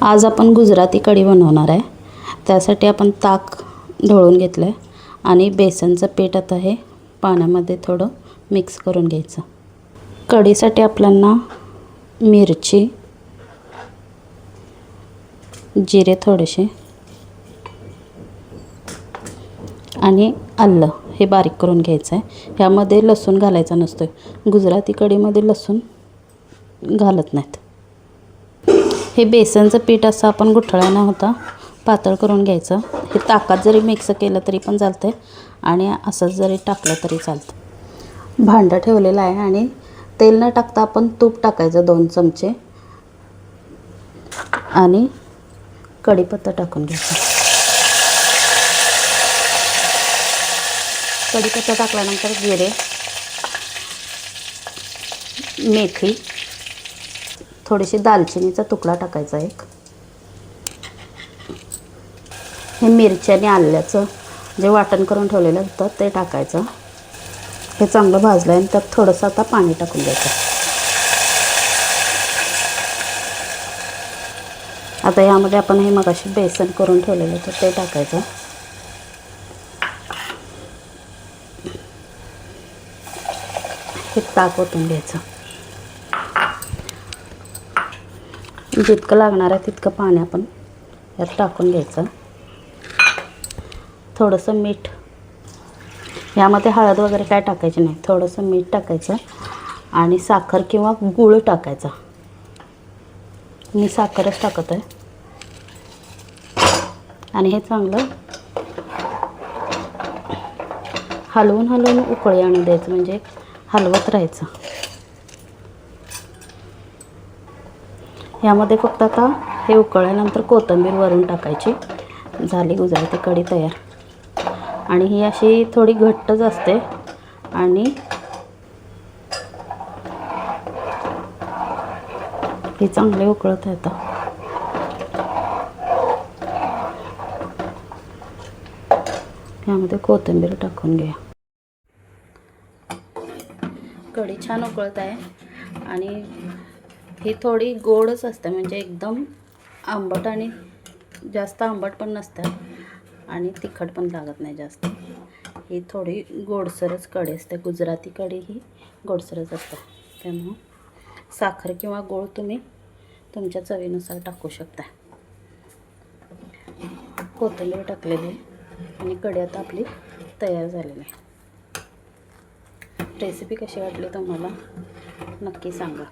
आज आपण गुजराती कढी बनवणार आहे। त्यासाठी आपण ताक ढवळून घेतलं आहे आणि बेसनचं पीठ आता हे पाण्यामध्ये थोडं मिक्स करून घ्यायचं। कढीसाठी आपल्याला मिरची, जिरे थोडेसे आणि आलं हे बारीक करून घ्यायचं आहे। ह्यामध्ये लसूण घालायचा नसतो, गुजराती कढीमध्ये लसूण घालत नाहीत। हे बेसनचं पीठ असं आपण गुठळ्या न होता पातळ करून घ्यायचं। हे ताकात जरी मिक्स केलं तरी पण चालतंय आणि असंच जरी टाकलं तरी चालतं। भांडं ठेवलेलं आहे आणि तेल न टाकता आपण तूप टाकायचं 2 चमचे आणि कढीपत्ता टाकून घ्यायचा। कढीपत्ता टाकल्यानंतर जिरे, मेथी, थोडीशी दालचिनीचा तुकडा टाकायचा एक, हे मिरची आणि आल्याचं जे वाटण करून ठेवलेलं होतं ते टाकायचं। हे चांगलं भाजलं आणि त्यात थोडंसं आता पाणी टाकून द्यायचं। आता यामध्ये आपण हे मगाशी बेसन करून ठेवलेलं होतं ते टाकायचं। हे ताक ओतून घ्यायचं। जितकं लागणार आहे तितकं पाणी आपण यात टाकून घ्यायचं। थोडंसं मीठ, यामध्ये हळद वगैरे काय टाकायची नाही, थोडंसं मीठ टाकायचं आणि साखर किंवा गूळ टाकायचा। मी साखरच टाकत आहे आणि हे चांगलं हलवून हलवून उकळी आणू द्यायचं, म्हणजे हलवत राहायचं। यामध्ये फक्त आता हे उकळल्यानंतर कोथिंबीर वरून टाकायची। झाली गुजराती कढी तयार। आणि ही अशी थोडी घट्टच असते आणि ही चांगली उकळत आहे। आता यामध्ये कोथिंबीर टाकून घ्या। कढी छान उकळत आहे आणि ही थोडी गोडच असते, म्हणजे एकदम आंबट आणि जास्त आंबट पण नसतं आणि तिखट पण लागत नाही जास्त। ही थोडी गोडसरच कढी असते, गुजराती कढी ही गोडसरच असते। त्यामुळे साखर किंवा गूळ तुम्ही तुमच्या चवीनुसार टाकू शकता। कोथिंबीर टाकलेली आणि कढी आता आपली तयार झालेली आहे। रेसिपी कशी वाटली तुम्हाला नक्की सांगा।